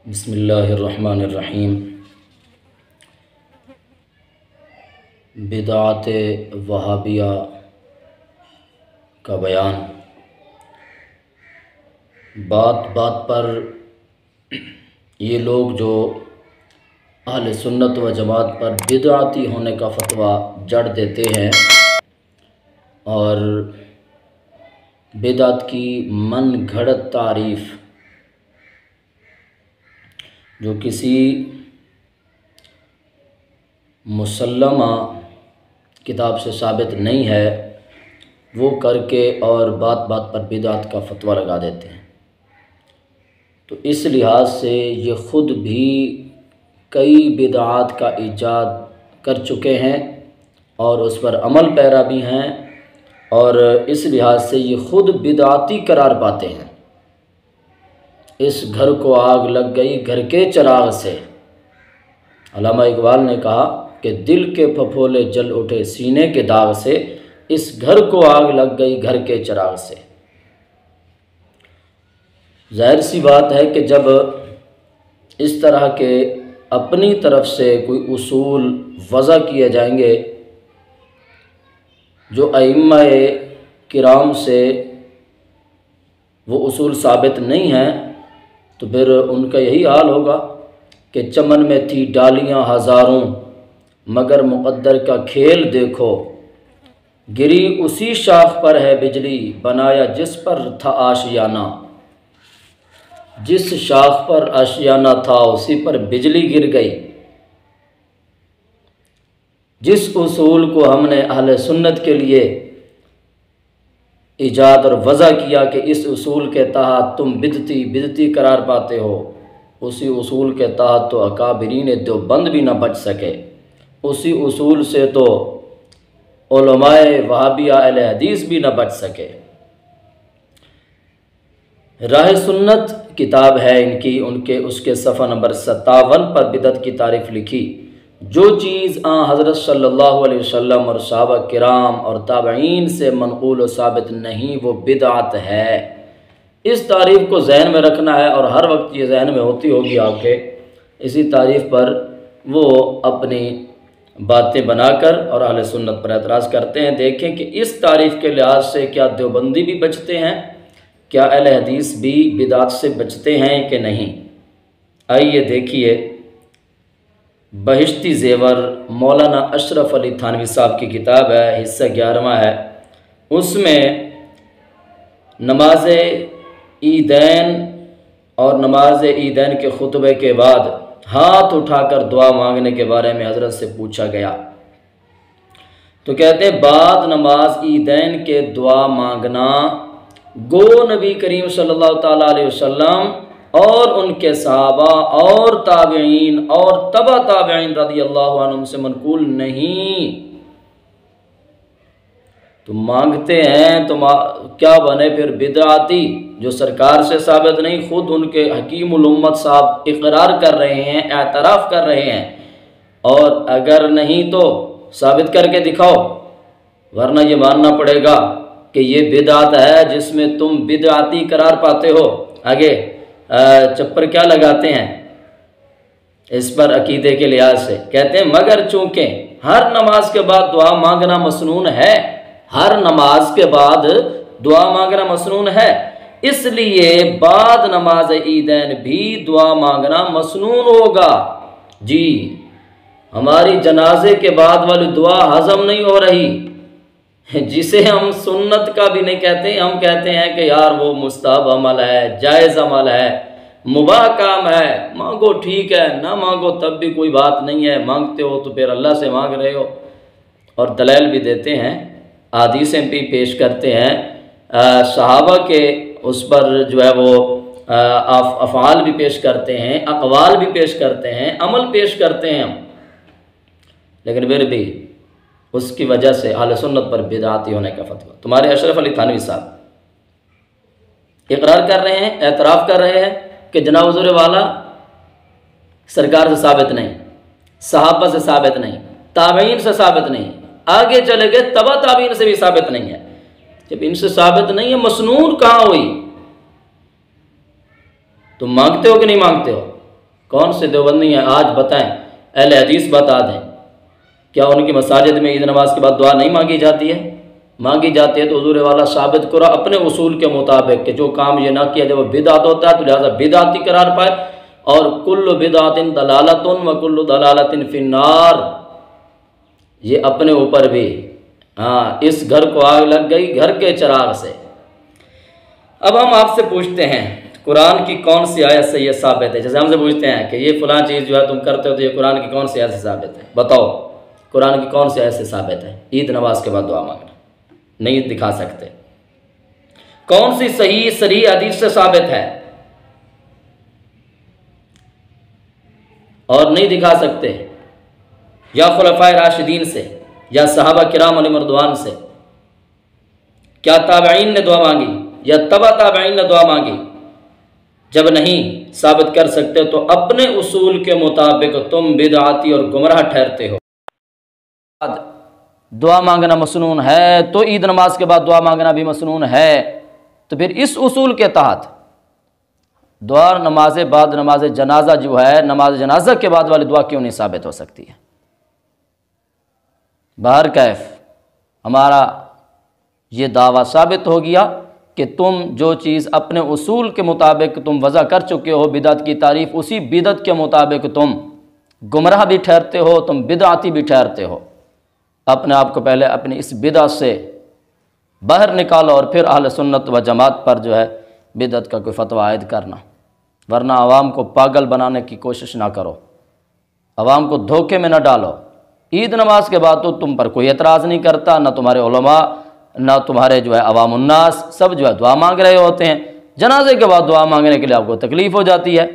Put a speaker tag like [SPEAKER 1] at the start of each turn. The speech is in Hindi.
[SPEAKER 1] बिस्मिल्लाहिर्रहमानिर्रहीम। बिदअत वहाबिया का बयान। बात बात पर ये लोग जो अहले सुन्नत व जमात पर बिदअती होने का फतवा जड़ देते हैं और बिदअत की मन घड़त तारीफ़ जो किसी मुसल्लमा किताब से साबित नहीं है वो करके और बात बात पर बिदअत का फतवा लगा देते हैं। तो इस लिहाज से ये ख़ुद भी कई बिदअत का ईजाद कर चुके हैं और उस पर अमल पैरा भी हैं और इस लिहाज से ये ख़ुद बिदअती करार पाते हैं। इस घर को आग लग गई घर के चिराग से। अल्लामा इकबाल ने कहा कि दिल के फफोले जल उठे सीने के दाग से, इस घर को आग लग गई घर के चिराग से। जाहिर सी बात है कि जब इस तरह के अपनी तरफ से कोई उसूल वज़ा किए जाएंगे जो अइम्मा-ए किराम से वो उसूल साबित नहीं हैं, तो फिर उनका यही हाल होगा कि चमन में थी डालियाँ हज़ारों मगर मुक़द्दर का खेल देखो, गिरी उसी शाख पर है बिजली बनाया जिस पर था आशियाना। जिस शाख पर आशियाना था उसी पर बिजली गिर गई। जिस उसूल को हमने अहले सुन्नत के लिए इजाद और वज़ा किया कि इस उसूल के तहत तुम बिदती करार पाते हो, उसी उसूल के तहत तो अकाबिरीन देवबंद भी न बच सके। उसी उसूल से तो उलमाए वहाबिया अहले हदीस भी न बच सके। राह सुन्नत किताब है इनकी, उनके उसके सफ़ा नंबर 57 पर बिदअत की तारीफ़ लिखी। जो चीज़ हज़रत सल्लल्लाहु अलैहि वसल्लम और सहाबा किराम और ताबईन से मनक़ूल व साबित नहीं वो बिदअत है। इस तारीफ़ को जहन में रखना है और हर वक्त ये जहन में होती होगी आपके। इसी तारीफ़ पर वो अपनी बातें बनाकर और अहले सुन्नत पर एतराज़ करते हैं। देखें कि इस तारीफ़ के लिहाज से क्या देवबंदी भी बचते हैं, क्या अहले हदीस भी बिदअत से बचते हैं कि नहीं। आइए देखिए, बहिश्ती ज़ेवर मौलाना अशरफ अली थानवी साहब की किताब है, हिस्सा 11वां है। उसमें नमाज ईदैन और नमाज ईदैन के खुतबे के बाद हाथ उठाकर दुआ मांगने के बारे में हज़रत से पूछा गया तो कहते हैं बाद नमाज ईदैन के दुआ मांगना गो नबी करीम सल्लल्लाहु ताला अलैहि वसल्लम और उनके सहाबा और ताबईन और तबा ताबईन रज़ियल्लाहु अन्हुम से मनक़ूल नहीं। तो मांगते हैं तो क्या बने फिर बिदअती, जो सरकार से साबित नहीं, खुद उनके हकीमुल उम्मत साहब इकरार कर रहे हैं, एतराफ़ कर रहे हैं। और अगर नहीं तो साबित करके दिखाओ, वरना ये मानना पड़ेगा कि ये बिदअत है जिसमें तुम बिदअती करार पाते हो। आगे चप्पर क्या लगाते हैं इस पर अकीदे के लिहाज से, कहते हैं मगर चूंकि हर नमाज के बाद दुआ मांगना मसनून है, हर नमाज के बाद दुआ मांगना मसनून है, इसलिए बाद नमाज ईदैन भी दुआ मांगना मसनून होगा। जी, हमारी जनाजे के बाद वाली दुआ हजम नहीं हो रही, जिसे हम सुन्नत का भी नहीं कहते, हम कहते हैं कि यार वो मुस्तहब अमल है, जायज़ अमल है, मुबाह काम है, मांगो ठीक है, ना मांगो तब भी कोई बात नहीं है, मांगते हो तो फिर अल्लाह से मांग रहे हो। और दलाइल भी देते हैं, हदीसें भी पेश करते हैं, सहाबा के उस पर जो है वो अफ़आल भी पेश करते हैं, अक़वाल भी पेश करते हैं, अमल पेश करते हैं हम। लेकिन फिर भी उसकी वजह से अहले सुन्नत पर बिदअती होने का फतवा तुम्हारे अशरफ अली थानवी साहब इकरार कर रहे हैं, एतराफ़ कर रहे हैं कि जनाब हुज़ूर वाला सरकार से साबित नहीं, सहाबा से साबित नहीं, ताबईन से साबित नहीं, आगे चले गए तबा ताबईन से भी साबित नहीं है। जब इनसे साबित नहीं है, मसनून कहाँ हुई? तुम मांगते हो कि नहीं मांगते हो? कौन से देवबंदी हैं आज बताएं, अहले हदीस बता दें, क्या उनकी मसाजिद में ईद नमाज के बाद दुआ नहीं मांगी जाती है? मांगी जाती है। तो हुजूर वाला साबित करो अपने उसूल के मुताबिक कि जो काम ये ना किया जब वो बिदात होता है तो लिहाजा बिदाती करार पाए, और कुल्लु बिदातिन दलालतुन व कुल्लु दलालतिन फिन्नार, ये अपने ऊपर भी, हाँ, इस घर को आग लग गई घर के चिराग से। अब हम आपसे पूछते हैं कुरान की कौन सी आयत से ये साबित है? जैसे हमसे पूछते हैं कि ये फलां चीज़ जो है तुम करते हो तो ये कुरान की कौन सी आयत से साबित है? बताओ कुरान की कौन सी आयत से साबित है ईद नमाज के बाद दुआ मांगना? नहीं दिखा सकते। कौन सी सही सरी हदीस से साबित है? और नहीं दिखा सकते। या खुलफाए राशिदीन से, या सहाबा किराम अलैहिम रिदवान से। क्या ताबईन ने दुआ मांगी या तबा ताबईन ने दुआ मांगी? जब नहीं साबित कर सकते तो अपने उसूल के मुताबिक तुम बिदआती और गुमराह ठहरते हो। दुआ मांगना मसनून है तो ईद नमाज के बाद दुआ मांगना भी मसनून है। तो फिर इस उसूल के तहत दुआ नमाज बाद नमाज जनाजा जो है, नमाज जनाजा के बाद वाली दुआ क्यों नहीं साबित हो सकती है? बहर कैफ हमारा ये दावा साबित हो गया कि तुम जो चीज़ अपने उसूल के मुताबिक तुम वज़ा कर चुके हो बिदअत की तारीफ़, उसी बिदअत के मुताबिक तुम गुमराह भी ठहरते हो, तुम बिदअती भी ठहरते हो। अपने आप को पहले अपनी इस बिदअत से बाहर निकालो और फिर अहले सुन्नत व जमात पर जो है बिदअत का कोई फतवा आयद करना, वरना आवाम को पागल बनाने की कोशिश ना करो, आवाम को धोखे में न डालो। ईद नमाज के बाद तो तुम पर कोई एतराज़ नहीं करता, ना तुम्हारे उलमा ना तुम्हारे जो है अवामुन्नास, सब जो है दुआ मांग रहे होते हैं। जनाजे के बाद दुआ मांगने के लिए आपको तकलीफ़ हो जाती है।